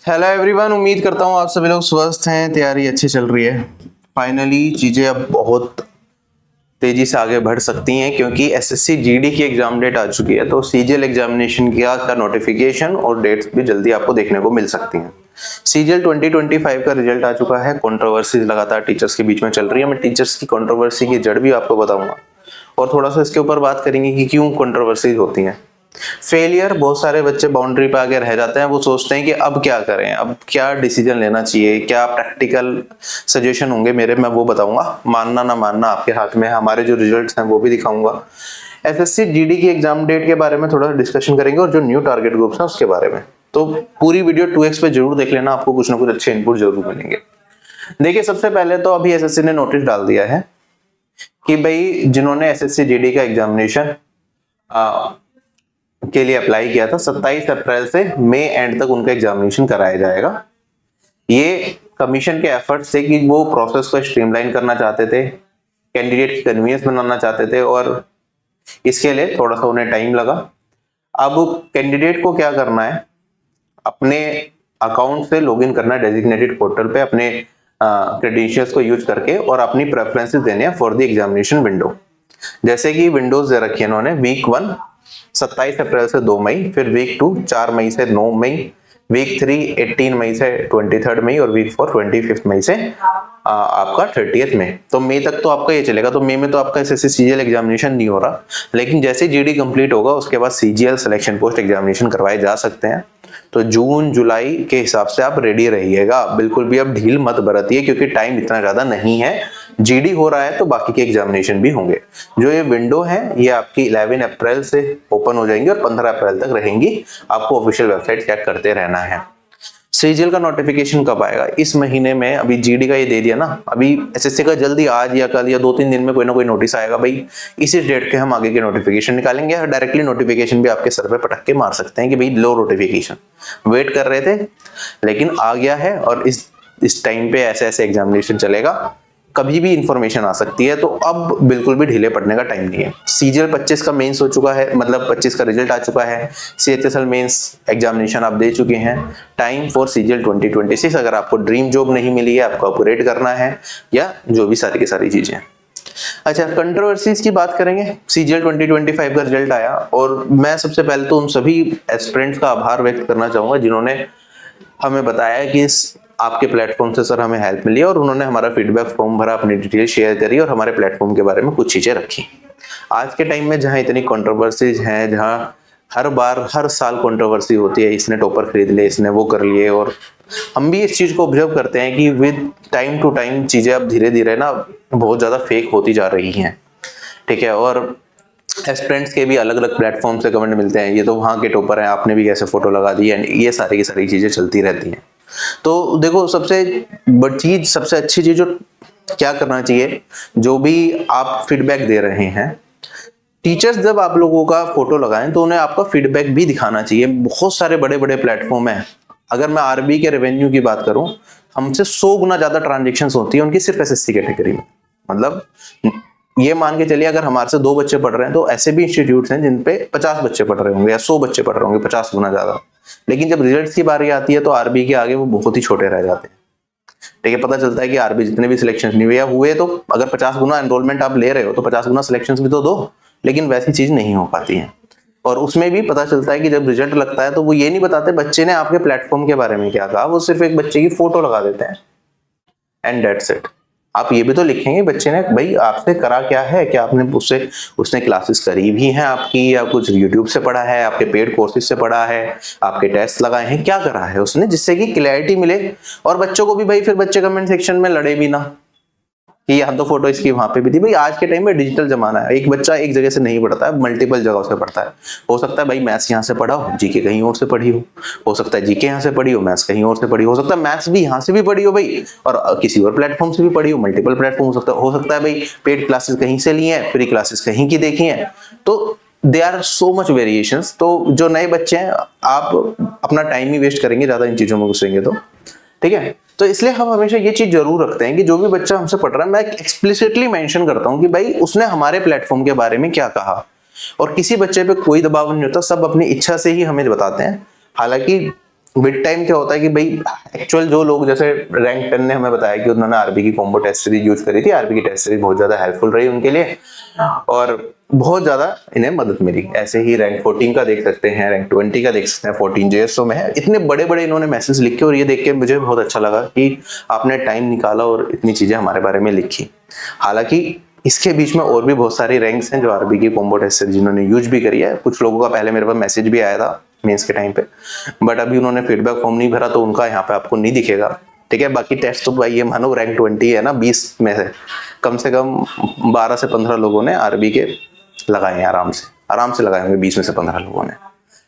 Hello everyone, उम्मीद करता हूँ आप सभी लोग स्वस्थ हैं, तैयारी अच्छी चल रही है। फाइनली चीज़ें अब बहुत तेज़ी से आगे बढ़ सकती हैं क्योंकि एसएससी जीडी की एग्ज़ाम डेट आ चुकी है। तो सीजीएल एग्जामिनेशन का नोटिफिकेशन और डेट्स भी जल्दी आपको देखने को मिल सकती हैं। सीजीएल 2025 का रिजल्ट आ चुका है। कंट्रोवर्सीज लगातार टीचर्स के बीच में चल रही है। मैं टीचर्स की कंट्रोवर्सी की जड़ भी आपको बताऊंगा और थोड़ा सा इसके ऊपर बात करेंगे कि क्यों कंट्रोवर्सीज होती हैं। फेलियर, बहुत सारे बच्चे बाउंड्री पे आगे रह जाते हैं। वो सोचते हैं कि अब क्या करें, अब क्या डिसीजन लेना चाहिए, क्या प्रैक्टिकल सजेशन होंगे मेरे, मैं वो बताऊंगा। मानना ना मानना आपके हाथ में है। हमारे जो रिजल्ट्स हैं वो भी दिखाऊंगा। एसएससी जीडी की एग्जाम डेट के बारे में थोड़ा डिस्कशन करेंगे और जो न्यू टारगेट ग्रुप्स हैं उसके बारे में। तो पूरी वीडियो 2x पे जरूर देख लेना, आपको कुछ ना कुछ अच्छे इनपुट जरूर मिलेंगे। देखिए, सबसे पहले तो अभी एसएससी ने नोटिस डाल दिया है कि भाई जिन्होंने एसएससी जीडी का एग्जामिनेशन के लिए अप्लाई किया था, 27 अप्रैल से मई एंड तक उनका एग्जामिनेशन कराया जाएगा। ये कमीशन के एफर्ट्स थे कि वो प्रोसेस को स्ट्रीमलाइन करना चाहते थे, कैंडिडेट की कन्वीनियंस बनाना चाहते थे और इसके लिए थोड़ा सा उन्हें टाइम लगा। अब कैंडिडेट को क्या करना है, अपने अकाउंट से लॉगिन करना है डेजिग्नेटेड पोर्टल पे, अपने क्रेडेंशियल्स को यूज करके और अपनी प्रेफरेंसेस देने हैं फॉर द एग्जामिनेशन विंडो। जैसे कि विंडोज दे रखी है इन्होंने, वीक 1 27 अप्रैल से 2 मई, फिर वीक 2 4 मई से 9 मई, वीक 3 18 मई से 23 मई और वीक 4 25 मई से आपका 30 मई। तो मई तक तो आपका ये चलेगा। तो मई में तो आपका एसएससी सीजीएल एग्जामिनेशन नहीं हो रहा, लेकिन जैसे जीडी कंप्लीट होगा उसके बाद सीजीएल सिलेक्शन पोस्ट एग्जामिनेशन करवाए जा सकते हैं। तो जून जुलाई के हिसाब से आप रेडी रहिएगा, बिल्कुल भी अब ढील मत बरतिए क्योंकि टाइम इतना ज्यादा नहीं है। जीडी हो रहा है तो बाकी के एग्जामिनेशन भी होंगे। जो ये विंडो है ये आपकी 11 अप्रैल से ओपन हो जाएंगी और 15 अप्रैल तक रहेंगी। आपको ऑफिशियल वेबसाइट चेक करते रहना है। सीजीएल का नोटिफिकेशन कब आएगा? इस महीने में। अभी जीडी का ये दे दिया ना, अभी एसएससी का जल्दी आज या कल या 2-3 दिन में कोई ना कोई नोटिस आएगा भाई, इसी डेट के हम आगे के नोटिफिकेशन निकालेंगे। और डायरेक्टली नोटिफिकेशन भी आपके सर पे पटक के मार सकते हैं कि भाई लो नोटिफिकेशन, वेट कर रहे थे लेकिन आ गया है और इस टाइम पे ऐसे ऐसे एग्जामिनेशन चलेगा, कभी भी इंफॉर्मेशन आ सकती है। तो अब बिल्कुल भी ढीले पड़ने का टाइम नहीं है। सीजीएल 25 का मेंस हो चुका है, मतलब 25 का रिजल्ट आ चुका है। सीएचएसएल मेंस एग्जामिनेशन आप दे चुके हैं। टाइम फॉर सीजीएल 2026, अगर आपको ड्रीम जॉब नहीं मिली है, आपको अपग्रेड करना है या जो भी सारी की सारी चीजें। अच्छा, कंट्रोवर्सीज की बात करेंगे। सीजीएल 2025 का रिजल्ट आया और मैं सबसे पहले तो उन सभी एस्पिरेंट्स का आभार व्यक्त करना चाहूंगा जिन्होंने हमें बताया कि आपके प्लेटफॉर्म से सर हमें हेल्प मिली और उन्होंने हमारा फीडबैक फॉर्म भरा, अपनी डिटेल शेयर करी और हमारे प्लेटफॉर्म के बारे में कुछ चीजें रखी। आज के टाइम में जहां इतनी कंट्रोवर्सीज हैं, जहां हर बार हर साल कंट्रोवर्सी होती है, इसने टॉपर खरीद लिए, इसने वो कर लिए, और हम भी इस चीज को ऑब्जर्व करते हैं कि विद टाइम टू टाइम चीजें अब धीरे धीरे ना बहुत ज्यादा फेक होती जा रही हैं। ठीक है, और एस्पिरेंट्स के भी अलग अलग प्लेटफॉर्म से कमेंट मिलते हैं, ये तो वहाँ के टॉपर हैं, आपने भी कैसे फोटो लगा दी, एंड ये सारी की सारी चीजें चलती रहती हैं। तो देखो, सबसे बड़ी चीज, सबसे अच्छी चीज जो क्या करना चाहिए, जो भी आप फीडबैक दे रहे हैं, टीचर्स जब आप लोगों का फोटो लगाएं तो उन्हें आपका फीडबैक भी दिखाना चाहिए। बहुत सारे बड़े बड़े प्लेटफॉर्म हैं। अगर मैं आरबी के रेवेन्यू की बात करूं, हमसे 100 गुना ज्यादा ट्रांजेक्शन होती है उनकी सिर्फ एसएससी कैटेगरी में। मतलब ये मान के चलिए, अगर हमारे से 2 बच्चे पढ़ रहे हैं तो ऐसे भी इंस्टीट्यूट्स हैं जिन पे 50 बच्चे पढ़ रहे होंगे या 100 बच्चे पढ़ रहे होंगे, 50 गुना ज्यादा। लेकिन जब रिजल्ट्स की बारी आती है तो आरबी के आगे वो बहुत ही छोटे रह जाते हैं। ठीक है, पता चलता है कि आरबी जितने भी सिलेक्शन नहीं हुए तो अगर 50 गुना एनरोलमेंट आप ले रहे हो तो 50 गुना सिलेक्शन भी तो दो, लेकिन वैसी चीज नहीं हो पाती है। और उसमें भी पता चलता है कि जब रिजल्ट लगता है तो वो ये नहीं बताते बच्चे ने आपके प्लेटफॉर्म के बारे में क्या कहा, वो सिर्फ एक बच्चे की फोटो लगा देते हैं एंड दैट्स इट। आप ये भी तो लिखेंगे बच्चे ने भाई आपसे करा क्या है, क्या आपने उसने क्लासेस करी भी हैं आपकी, या कुछ यूट्यूब से पढ़ा है, आपके पेड कोर्सेज से पढ़ा है, आपके टेस्ट लगाए हैं, क्या करा है उसने, जिससे कि क्लैरिटी मिले। और बच्चों को भी भाई, फिर बच्चे कमेंट सेक्शन में लड़े भी ना कि हम तो फोटो इसकी वहां पे भी थी। भाई आज के टाइम में डिजिटल जमाना है, एक बच्चा एक जगह से नहीं पढ़ता है, मल्टीपल जगह से पढ़ता है। हो सकता है भाई मैथ्स यहाँ से पढ़ा हो, जीके कहीं और से पढ़ी हो सकता है जीके यहाँ से पढ़ी हो, मैथ्स कहीं और से पढ़ी हो सकता है मैथ्स भी यहाँ से भी पढ़ी हो भाई, और किसी और प्लेटफॉर्म से भी पढ़ी हो, मल्टीपल प्लेटफॉर्म हो सकता है भाई पेड क्लासेस कहीं से ली है, फ्री क्लासेस कहीं की देखी है। तो they are so much variations. तो जो नए बच्चे हैं, आप अपना टाइम ही वेस्ट करेंगे ज्यादा इन चीजों में घुसेंगे तो। ठीक है, तो इसलिए हम हमेशा ये चीज जरूर रखते हैं कि जो भी बच्चा हमसे पढ़ रहा है, मैं एक्सप्लिसिटली मेंशन करता हूं कि भाई उसने हमारे प्लेटफॉर्म के बारे में क्या कहा। और किसी बच्चे पे कोई दबाव नहीं होता, सब अपनी इच्छा से ही हमें बताते हैं। हालांकि विद टाइम क्या होता है कि भाई एक्चुअल जो लोग, जैसे रैंक 10 ने हमें बताया कि उन्होंने आरबी की कॉम्बो टेस्ट सीरीज यूज करी थी, आरबी की टेस्ट सीरीज बहुत ज्यादा हेल्पफुल रही उनके लिए और बहुत ज्यादा इन्हें मदद मिली। ऐसे ही रैंक 14 का देख सकते हैं, रैंक 20 का देख सकते हैं, 14 JSO में है। इतने बड़े बड़े इन्होंने मैसेज लिखे और ये देख के मुझे बहुत अच्छा लगा कि आपने टाइम निकाला और इतनी चीजें हमारे बारे में लिखी। हालांकि इसके बीच में और भी बहुत सारी रैंक्स हैं जो आरबी की कॉम्बो टेस्ट सीरीज जिन्होंने यूज भी करी है। कुछ लोगों का पहले मेरे पास मैसेज भी आया था मेंस के टाइम पे, बट अभी उन्होंने फीडबैक फॉर्म नहीं भरा तो उनका यहाँ पे आपको नहीं दिखेगा। ठीक है, बाकी टेस्ट तो भाई ये मानो रैंक 20 है ना, 20 में से कम 12 से 15 लोगों ने आरबी के लगाए हैं, आराम से लगाए होंगे 20 में से 15 लोगों ने।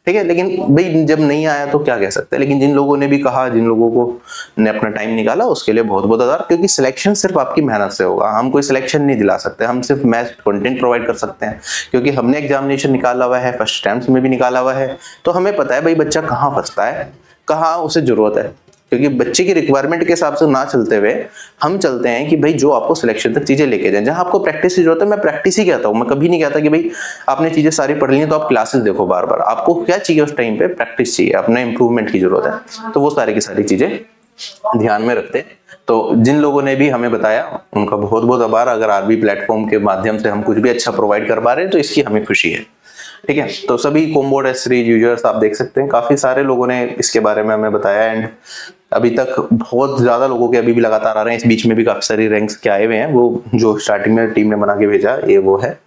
ठीक है, लेकिन भाई जब नहीं आया तो क्या कह सकते हैं। लेकिन जिन लोगों ने भी कहा, जिन लोगों को ने अपना टाइम निकाला, उसके लिए बहुत बहुत आभार, क्योंकि सिलेक्शन सिर्फ आपकी मेहनत से होगा। हम कोई सिलेक्शन नहीं दिला सकते, हम सिर्फ मैथ कंटेंट प्रोवाइड कर सकते हैं, क्योंकि हमने एग्जामिनेशन निकाला हुआ है, फर्स्ट अटेम्प्ट में भी निकाला हुआ है, तो हमें पता है भाई बच्चा कहाँ फंसता है, कहाँ उसे जरूरत है। क्योंकि बच्चे की रिक्वायरमेंट के हिसाब से ना चलते हुए हम चलते हैं कि भाई जो आपको सिलेक्शन तक चीजें लेके जाएं। जहां आपको प्रैक्टिस की जरूरत है, मैं प्रैक्टिस ही कहता हूं, मैं कभी नहीं कहता कि भाई आपने चीजें सारी पढ़ ली हैं तो आप क्लासेस देखो बार बार। आपको क्या चाहिए उस टाइम पे, प्रैक्टिस चाहिए, अपने इंप्रूवमेंट की जरूरत है, तो वो सारी की सारी चीजें ध्यान में रखते हैं। तो जिन लोगों ने भी हमें बताया उनका बहुत बहुत आभार। अगर आरबी प्लेटफॉर्म के माध्यम से हम कुछ भी अच्छा प्रोवाइड कर पा रहे हैं तो इसकी हमें खुशी है। ठीक है, तो सभी कॉम्बो टेस्ट सीरीज यूजर्स आप देख सकते हैं, काफी सारे लोगों ने इसके बारे में हमें बताया एंड अभी तक बहुत ज्यादा लोगों के अभी भी लगातार आ रहे हैं। इस बीच में भी काफी सारी रैंक्स के आए हुए हैं, वो जो स्टार्टिंग में टीम ने बना के भेजा ये वो है,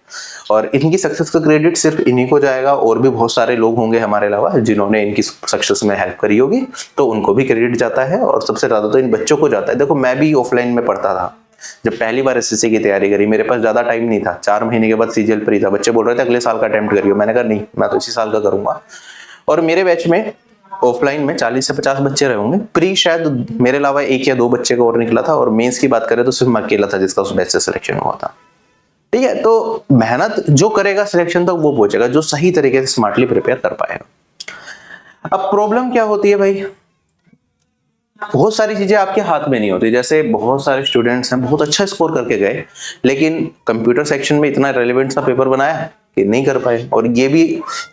और इनकी सक्सेस का क्रेडिट सिर्फ इन्हीं को जाएगा। और भी बहुत सारे लोग होंगे हमारे अलावा जिन्होंने इनकी सक्सेस में हेल्प करी होगी, तो उनको भी क्रेडिट जाता है और सबसे ज्यादा तो इन बच्चों को जाता है। देखो मैं भी ऑफलाइन में पढ़ता था, जब पहली बार एसएससी की तैयारी करी मेरे पास ज्यादा टाइम नहीं था, 4 महीने के बाद सीजीएल पर ही था। बच्चे बोल रहे थे अगले साल का अटेम्प्ट करियो, मैंने कहा नहीं, मैं तो इसी साल का करूंगा। और मेरे बैच में ऑफलाइन में 40 से 50 बच्चे रहे होंगे, प्री शायद मेरे अलावा 1 या 2 बच्चे का और निकला था, और मेंस की बात करें तो सिर्फ मैं अकेला था जिसका उस बैच से सिलेक्शन हुआ था। ठीक है, तो मेहनत जो करेगा सिलेक्शन तक वो पहुंचेगा, जो सही तरीके से स्मार्टली प्रिपेयर कर पाएगा। अब प्रॉब्लम क्या होती है भाई, बहुत सारी चीजें आपके हाथ में नहीं होती। जैसे बहुत सारे स्टूडेंट्स हैं बहुत अच्छा स्कोर करके गए, लेकिन कंप्यूटर सेक्शन में इतना रेलेवेंट सा पेपर बनाया कि नहीं कर पाए। और ये भी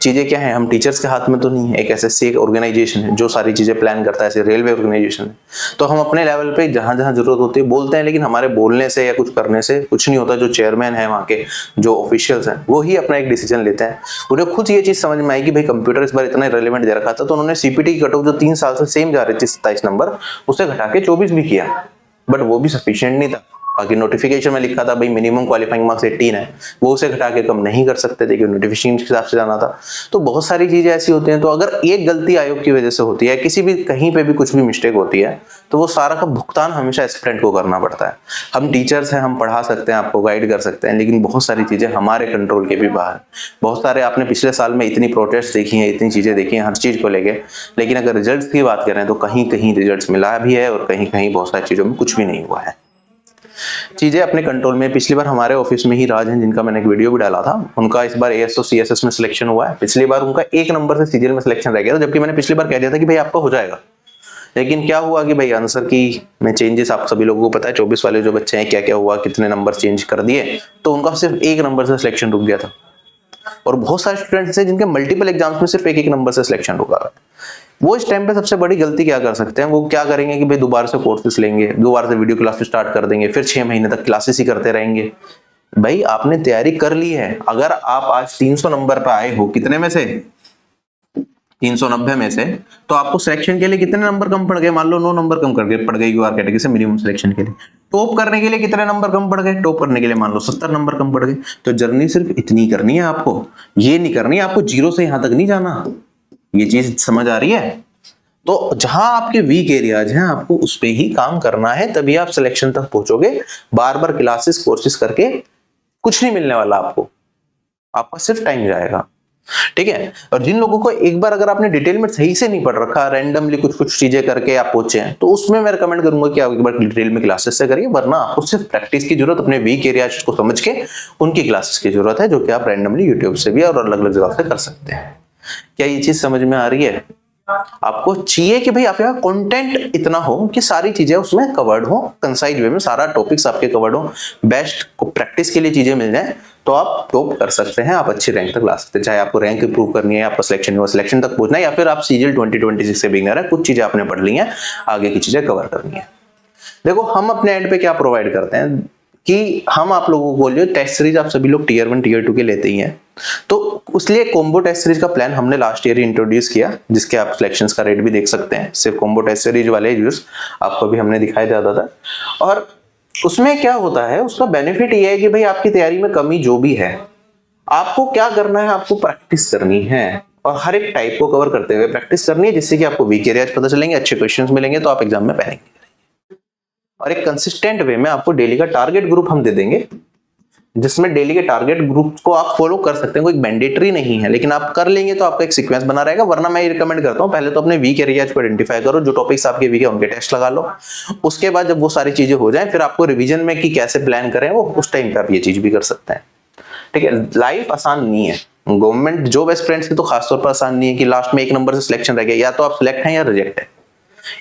चीजें क्या है, हम टीचर्स के हाथ में तो नहीं है। एक एसएससी एक ऑर्गेनाइजेशन है जो सारी चीजें प्लान करता है, ऐसे रेलवे ऑर्गेनाइजेशन है। तो हम अपने लेवल पे जहां जहां जरूरत होती है बोलते हैं, लेकिन हमारे बोलने से या कुछ करने से कुछ नहीं होता। जो चेयरमैन है वहाँ के, जो ऑफिशियल्स हैं, वो ही अपना एक डिसीजन लेते हैं। उन्हें खुद ये चीज समझ में आई कि भाई कंप्यूटर इस बार इतना रेलेवेंट दे रखा था, तो उन्होंने सीपीटी की कट ऑफ जो 3 साल से सेम जा रही थी 27 नंबर, उसे घटा के 24 भी किया। बट वो भी सफिशिएंट नहीं था। बाकी नोटिफिकेशन में लिखा था भाई मिनिमम क्वालिफाइंग मार्क्स 18 है, वो उसे घटा के कम नहीं कर सकते थे क्योंकि नोटिफिकेशन के हिसाब से जाना था। तो बहुत सारी चीजें ऐसी होती हैं। तो अगर एक गलती आयोग की वजह से होती है, किसी भी कहीं पे भी कुछ भी मिस्टेक होती है, तो वो सारा का भुगतान हमेशा एस्पिरेंट को करना पड़ता है। हम टीचर्स हैं, हम पढ़ा सकते हैं, आपको गाइड कर सकते हैं, लेकिन बहुत सारी चीजें हमारे कंट्रोल के भी बाहर। बहुत सारे आपने पिछले साल में इतनी प्रोटेस्ट देखी हैं, इतनी चीजें देखी हैं हर चीज को लेके, लेकिन अगर रिजल्ट की बात करें तो कहीं कहीं रिजल्ट मिला भी है और कहीं कहीं बहुत सारी चीजों में कुछ भी नहीं हुआ है। चीजें अपने कंट्रोल में। पिछली बार हमारे ऑफिस में ही राज हैं, जिनका मैंने एक वीडियो भी डाला था, उनका इस बार एएसओ सीएसएस में सिलेक्शन हुआ है। पिछली बार उनका 1 नंबर से सीजीएल में सिलेक्शन रह गया था, जबकि मैंने पिछली बार कह दिया था कि भाई आपका हो जाएगा। लेकिन क्या हुआ कि भाई आंसर की में चेंजेस आप सभी लोगों को पता है, 24 वाले जो बच्चे हैं क्या क्या हुआ, कितने नंबर चेंज कर दिए, तो उनका सिर्फ 1 नंबर से सिलेक्शन रुक गया था। और बहुत सारे स्टूडेंट्स हैं जिनके मल्टीपल एग्जाम्स में सिर्फ 1 नंबर से सिलेक्शन रुका है। वो इस टाइम पे सबसे बड़ी गलती क्या कर सकते हैं, वो क्या करेंगे कि भाई दोबारा से कोर्सेस लेंगे, दोबारा से वीडियो क्लासेस स्टार्ट कर देंगे, फिर 6 महीने तक क्लासेस ही करते रहेंगे। भाई आपने तैयारी कर ली है, अगर आप आज 300 नंबर पे आए हो, कितने में से 390 में से, तो आपको सिलेक्शन के लिए कितने नंबर कम पड़ गए, मान लो 9 नंबर कम करके पड़ गए यूआर कैटेगरी से मिनिमम सिलेक्शन के लिए। टॉप करने के लिए कितने नंबर कम पड़ गए, टॉप करने के लिए मान लो 70 नंबर कम पड़ गए। तो जर्नी सिर्फ इतनी करनी है आपको, ये नहीं करनी है आपको जीरो से यहां तक नहीं जाना। ये चीज समझ आ रही है? तो जहां आपके वीक एरियाज हैं आपको उस पे ही काम करना है, तभी आप सिलेक्शन तक पहुंचोगे। बार बार क्लासेस कोर्सेज करके कुछ नहीं मिलने वाला आपको, आपका सिर्फ टाइम जाएगा। ठीक है, और जिन लोगों को एक बार अगर आपने डिटेल में सही से नहीं पढ़ रखा, रैंडमली कुछ कुछ चीजें करके आप पहुंचे हैं, तो उसमें मैं रिकमेंड करूंगा कि आप एक बार डिटेल में क्लासेस से करिए, वरना आपको सिर्फ प्रैक्टिस की जरूरत, अपने वीक एरियाज को समझ के उनकी क्लासेस की जरूरत है, जो कि आप रैंडमली यूट्यूब से भी और अलग अलग जगह से कर सकते हैं। क्या ये चीज समझ में आ रही है? आपको चाहिए कि भाई आपके पास कंटेंट इतना हो कि सारी चीजें उसमें कवर्ड हो, कंसाइज वे में सारा टॉपिक्स आपके कवर्ड हो, बेस्ट को प्रैक्टिस के लिए चीजें मिल जाए, तो तो आप टॉप कर सकते हैं, आप अच्छी रैंक तक ला सकते हैं। चाहे आपको रैंक इंप्रूव करनी है, आपका सिलेक्शन हुआ सिलेक्शन तक पहुंचना है, या फिर आप सीजीएल 2026 से बिगिनर है, कुछ चीजें आपने पढ़ ली हैं, आगे की चीजें कवर करनी है। देखो हम अपने एंड पे क्या प्रोवाइड करते हैं कि हम आप लोगों को जो टेस्ट सीरीज आप सभी लोग टीयर 1 टीयर 2 के लेते ही हैं, तो उसलिए कॉम्बो टेस्ट सीरीज का प्लान हमने लास्ट ईयर ही इंट्रोड्यूस किया, जिसके आप सिलेक्शंस का रेट भी देख सकते हैं। सिर्फ कॉम्बो टेस्ट सीरीज वाले यूज आपको भी हमने दिखाया जाता था। और उसमें क्या होता है, उसका बेनिफिट ये है कि भाई आपकी तैयारी में कमी जो भी है, आपको क्या करना है, आपको प्रैक्टिस करनी है और हर एक टाइप को कवर करते हुए प्रैक्टिस करनी है, जिससे कि आपको वीक एरियाज पता चलेंगे, अच्छे क्वेश्चंस मिलेंगे, तो आप एग्जाम में पहनेंगे। और एक कंसिस्टेंट वे में आपको डेली का टारगेट ग्रुप हम दे देंगे, जिसमें डेली के टारगेट ग्रुप को आप फॉलो कर सकते हैं। कोई मैंडेटरी नहीं है, लेकिन आप कर लेंगे तो आपका एक सीक्वेंस बना रहेगा। वरना मैं ये रिकमेंड करता हूं, पहले तो अपने वीक एरियाज को आइडेंटिफाई करो, जो टॉपिक्स आपके वीक है उनके टेस्ट लगा लो। उसके बाद जब वो सारी चीजें हो जाए, फिर आपको रिवीजन में कि कैसे प्लान करें, वो उस टाइम पे आप ये चीज भी कर सकते हैं। ठीक है, लाइफ आसान नहीं है। गवर्नमेंट जॉब एस्पिरेंट्स की तो खासतौर पर आसान नहीं है कि लास्ट में एक नंबर से सिलेक्शन रह गया, या तो आप सिलेक्ट हैं या रिजेक्ट है।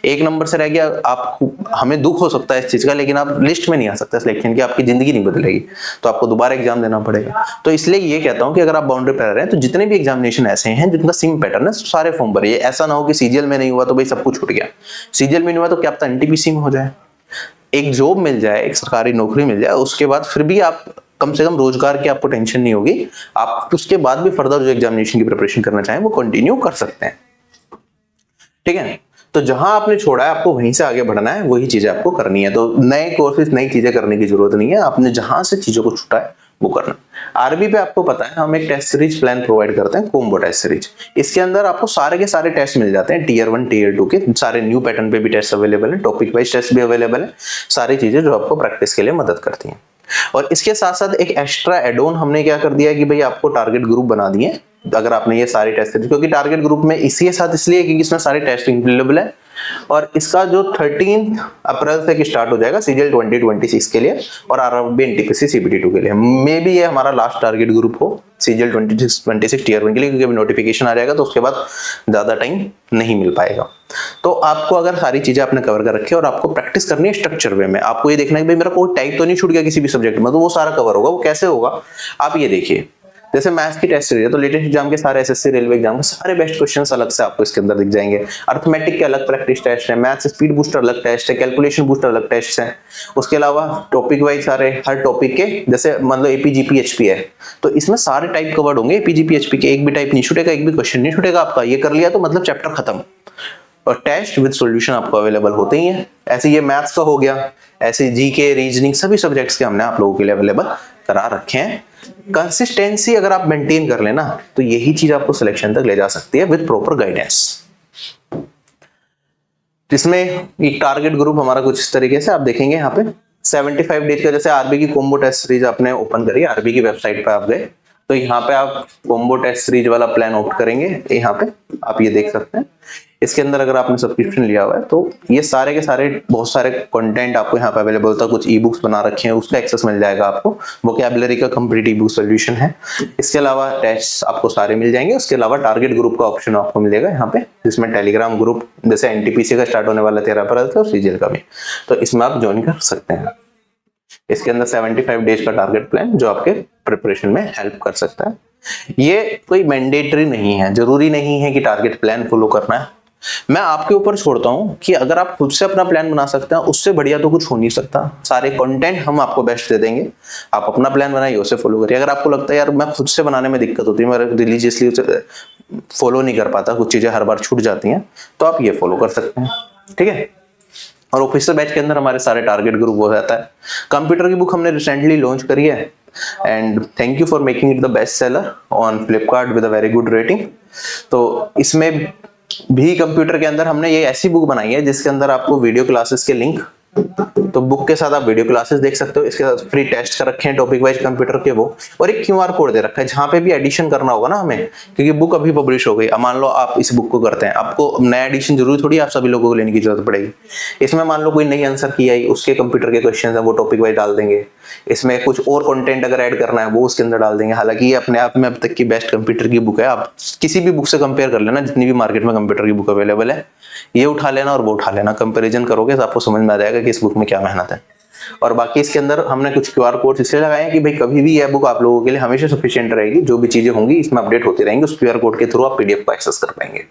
एक नंबर से रह गया, आप हमें दुख हो सकता है इस चीज का, लेकिन आप लिस्ट में नहीं आ सकते सिलेक्शन की, आपकी जिंदगी नहीं बदलेगी, तो आपको दोबारा एग्जाम देना पड़ेगा। तो इसलिए ये कहता हूं कि अगर आप बाउंड्री पर रह रहे हैं, तो जितने भी एग्जामिनेशन ऐसे हैं जिनका सेम पैटर्न है, सारे फॉर्म भरिए। ऐसा ना हो कि सीजीएल में नहीं हुआ तो भाई सब कुछ छूट गया, सीजीएल में नहीं हुआ तो क्या पता एनटीपीसी में हो जाए, एक जॉब मिल जाए, एक सरकारी नौकरी मिल जाए, उसके बाद फिर भी आप कम से कम रोजगार की आपको टेंशन नहीं होगी। आप उसके बाद भी फर्दर जो एग्जामिनेशन की प्रिपरेशन करना चाहें वो कंटिन्यू कर सकते हैं। ठीक है, तो जहां आपने छोड़ा है आपको वहीं से आगे बढ़ना है, वही चीजें आपको करनी है। तो नए कोर्सेज नई चीजें करने की जरूरत नहीं है, आपने जहां से चीजों को छूटा है वो करना। आरबी पे आपको पता है हम एक टेस्ट सीरीज प्लान प्रोवाइड करते हैं, कॉम्बो टेस्ट सीरीज। इसके अंदर आपको सारे के सारे टेस्ट मिल जाते हैं, टीयर 1 टीयर 2 के सारे न्यू पैटर्न पे भी टेस्ट अवेलेबल है, टॉपिक वाइज टेस्ट भी अवेलेबल है, सारी चीजें जो आपको प्रैक्टिस के लिए मदद करती हैं। और इसके साथ साथ एक एक्स्ट्रा एड ऑन हमने क्या कर दिया कि भाई आपको टारगेट ग्रुप बना दिए, अगर आपने ये सारी टेस्ट, क्योंकि टारगेट ग्रुप में इसी साथ इसलिए क्योंकि इसमें सारे टेस्ट अवेलेबल है। और इसका जो 13 अप्रैल से स्टार्ट हो जाएगा सीजीएल 2026 के लिए और आरआरबी एनटीपीसी सीबीटी2 के लिए। मे बी ये हमारा लास्ट टारगेट ग्रुप हो सीजीएल 2026 टीयर 1 के लिए, क्योंकि अभी नोटिफिकेशन आ जाएगा तो उसके बाद ज्यादा टाइम नहीं मिल पाएगा। तो आपको अगर सारी चीजें आपने कवर कर रखी है और आपको प्रैक्टिस करनी है स्ट्रक्चर वे में, आपको ये देखना है कि भाई मेरा कोई टाइप तो नहीं छूट गया किसी भी सब्जेक्ट में, तो वो सारा कवर होगा। वो कैसे होगा आप ये देखिए, जैसे मैथ्स की टेस्ट सीरीज है तो लेटेस्ट एग्जाम के सारे एसएससी रेलवे एग्जाम के सारे बेस्ट क्वेश्चंस अलग से आपको इसके अंदर दिख जाएंगे। अर्थमेटिक के अलग प्रैक्टिस टेस्ट है, मैथ्स स्पीड बूस्टर अलग टेस्ट है, कैलकुलेशन बूस्टर अलग टेस्ट है। उसके अलावा टॉपिक वाइज सारे हर टॉपिक के, जैसे मान लो एपीजीपी एचपी है तो इसमें सारे टाइप कवर्ड होंगे। एपीजीपी एचपी के एक भी टाइप नहीं छूटेगा, एक भी क्वेश्चन नहीं छूटेगा आपका। ये कर लिया तो मतलब चैप्टर खत्म, और टेस्ट विद सॉल्यूशन आपको अवेलेबल होते ही हैं। ऐसे ये मैथ्स का हो गया, ऐसे जीके रीजनिंग सभी सब्जेक्ट्स के हमने आप लोगों के लिए अवेलेबल करा रखे हैं। कंसिस्टेंसी अगर आप मेंटेन कर लेना तो यही चीज आपको सिलेक्शन तक ले जा सकती है विद प्रॉपर गाइडेंस। जिसमें एक टारगेट ग्रुप हमारा कुछ इस तरीके से आप देखेंगे यहाँ पे 75 डेज का, जैसे आरबी की कॉम्बो टेस्ट सीरीज आपने ओपन करी, आरबी की वेबसाइट पे आप गए तो यहाँ पे आप कॉम्बो टेस्ट सीरीज वाला प्लान ऑप्ट करेंगे। यहाँ पे आप ये देख सकते हैं, इसके अंदर अगर आपने सब्सक्रिप्शन लिया हुआ है तो ये सारे के सारे बहुत सारे कंटेंट आपको यहाँ पे अवेलेबल होता है। कुछ ई बुक्स बना रखे हैं, उसका एक्सेस मिल जाएगा आपको। वोकैबुलरी का कंप्लीट ई बुक सोल्यूशन है। इसके अलावा टेस्ट आपको सारे मिल जाएंगे। उसके अलावा टारगेट ग्रुप का ऑप्शन आपको मिलेगा यहाँ पे, जिसमें टेलीग्राम ग्रुप जैसे एनटीपीसी का स्टार्ट होने वाला 13 अप्रैल से और सीजीएल का भी, तो इसमें आप ज्वाइन कर सकते हैं। इसके अंदर 75 डेज का टारगेट प्लान जो आपके प्रिपरेशन में हेल्प कर सकता है। ये कोई मैंडेटरी नहीं है, जरूरी नहीं है कि टारगेट प्लान फॉलो करना है। मैं आपके ऊपर छोड़ता हूं कि अगर आप खुद से अपना प्लान बना सकते हैं, उससे बढ़िया तो कुछ हो नहीं सकता। सारे कंटेंट हम आपको बेस्ट दे देंगे, आप अपना प्लान बनाइए, उसे फॉलो करिए। अगर आपको लगता है यार मैं खुद से बनाने में दिक्कत होती है, मैं रिलीजियसली उसे फॉलो नहीं कर पाता, कुछ चीजें हर बार छूट जाती हैं, तो आप ये फॉलो कर सकते हैं। ठीक है, और ऑफिसर बैच के अंदर हमारे सारे टारगेट ग्रुप हो जाता है। कंप्यूटर की बुक हमने रिसेंटली लॉन्च करी है and thank you for making it the best seller on Flipkart with a very good rating. तो इसमें भी कंप्यूटर के अंदर हमने ये ऐसी बुक बनाई है जिसके अंदर आपको वीडियो क्लासेस के लिंक, तो बुक के साथ आप वीडियो क्लासेस देख सकते हो। इसके साथ फ्री टेस्ट कर रखे हैं टॉपिक वाइज कंप्यूटर के वो, और एक क्यूआर कोड दे रखा है जहां पे भी एडिशन करना होगा ना हमें, क्योंकि बुक अभी पब्लिश हो गई। अब मान लो आप इस बुक को करते हैं, आपको नया एडिशन जरूरी थोड़ी आप सभी लोगों को लेने की जरूरत पड़ेगी। इसमें मान लो कोई नई आंसर की आई, उसके कंप्यूटर के क्वेश्चन है वो टॉपिक वाइज डाल देंगे। इसमें कुछ और कंटेंट अगर ऐड करना है वो उसके अंदर डाल देंगे। हालांकि ये अपने आप में अब तक की बेस्ट कंप्यूटर की बुक है। आप किसी भी बुक से कंपेयर कर लेना, जितनी भी मार्केट में कंप्यूटर की बुक अवेलेबल है, ये उठा लेना और वो उठा लेना, कंपैरिजन करोगे तो आपको समझ में आ जाएगा कि इस बुक में क्या मेहनत है। और बाकी इसके अंदर हमने कुछ QR कोड इसलिए लगाए हैं कि भाई कभी भी यह बुक आप लोगों के लिए हमेशा सफिशिएंट रहेगी, जो भी चीजें होंगी इसमें अपडेट होती रहेंगी, उस QR कोड के थ्रू आप PDF को एक्सेस कर पाएंगे,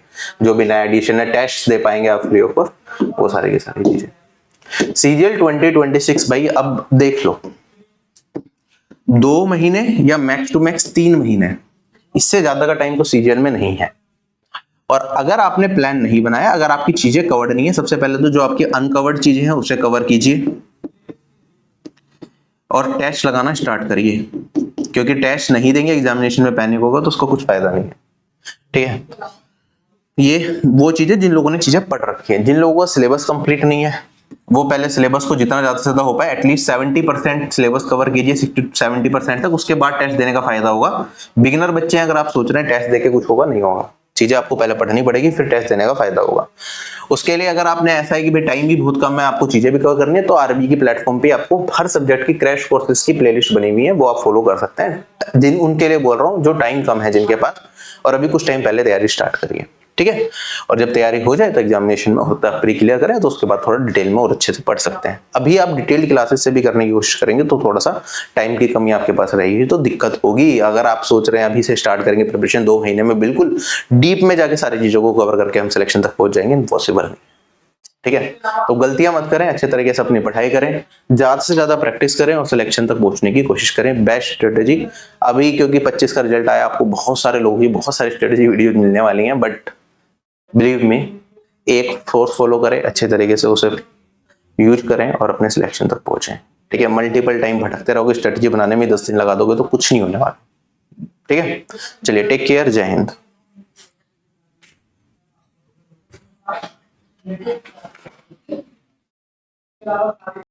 जो भी नया एडिशन है टेस्ट दे पाएंगे आप फ्री ऑफ कॉस्ट, वो सारी की सारी चीजें। CGL 2026 भाई अब देख लो 2 महीने या मैक्स टू मैक्स 3 महीने, इससे ज्यादा का टाइम तो CGL में नहीं है। और अगर आपने प्लान नहीं बनाया, अगर आपकी चीजें कवर्ड नहीं है, सबसे पहले तो जो आपकी अनकवर्ड चीजें हैं उसे कवर कीजिए और टेस्ट लगाना स्टार्ट करिए, क्योंकि टेस्ट नहीं देंगे एग्जामिनेशन में पैनिक होगा तो उसको कुछ फायदा नहीं है। ठीक है, ये वो चीजें जिन लोगों ने चीजें पढ़ रखी है, जिन लोगों का सिलेबस कंप्लीट नहीं है वो पहले सिलेबस को जितना ज्यादा से ज्यादा हो पाए एटलीस्ट 70% सिलेबस कवर कीजिए, 60-70% तक, उसके बाद टेस्ट देने का फायदा होगा। बिगिनर बच्चे हैं, अगर आप सोच रहे हैं टेस्ट देके कुछ होगा, नहीं होगा, चीजें आपको पहले पढ़नी पड़ेगी फिर टेस्ट देने का फायदा होगा। उसके लिए अगर आपने ऐसा है कि भाई टाइम भी बहुत कम है, आपको चीजें भी कवर करनी है, तो आरबी की प्लेटफॉर्म पे आपको हर सब्जेक्ट की क्रैश कोर्सेज की प्लेलिस्ट बनी हुई है, वो आप फॉलो कर सकते हैं। जिन उनके लिए बोल रहा हूँ जो टाइम कम है जिनके पास, और अभी कुछ टाइम पहले तैयारी स्टार्ट करिए। ठीक है, और जब तैयारी हो जाए तो एग्जामिनेशन में होता है प्री क्लियर करें, तो उसके बाद थोड़ा डिटेल में और अच्छे से पढ़ सकते हैं। अभी आप डिटेल्ड क्लासेस से भी करने की कोशिश करेंगे तो थोड़ा सा टाइम की कमी आपके पास रहेगी, तो दिक्कत होगी। अगर आप सोच रहे हैं अभी से स्टार्ट करेंगे प्रिपरेशन 2 महीने में बिल्कुल डीप में जाके सारी चीजों को कवर करके हम सिलेक्शन तक पहुंच जाएंगे, इम्पॉसिबल नहीं। ठीक है, तो गलतियां मत करें, अच्छे तरीके से अपनी पढ़ाई करें, ज्यादा से ज्यादा प्रैक्टिस करें और सिलेक्शन तक पहुंचने की कोशिश करें। बेस्ट स्ट्रेटेजी अभी, क्योंकि 25 का रिजल्ट आया, आपको बहुत सारे लोगों की बहुत सारी स्ट्रेटेजी वीडियो मिलने वाली हैं, बट बिलीव मी, एक फोर्स फॉलो करें, अच्छे तरीके से उसे यूज करें और अपने सिलेक्शन तक पहुंचे। ठीक है, मल्टीपल टाइम भटकते रहोगे, स्ट्रेटेजी बनाने में 10 दिन लगा दोगे तो कुछ नहीं होने वाला। ठीक है, चलिए टेक केयर, जय हिंद।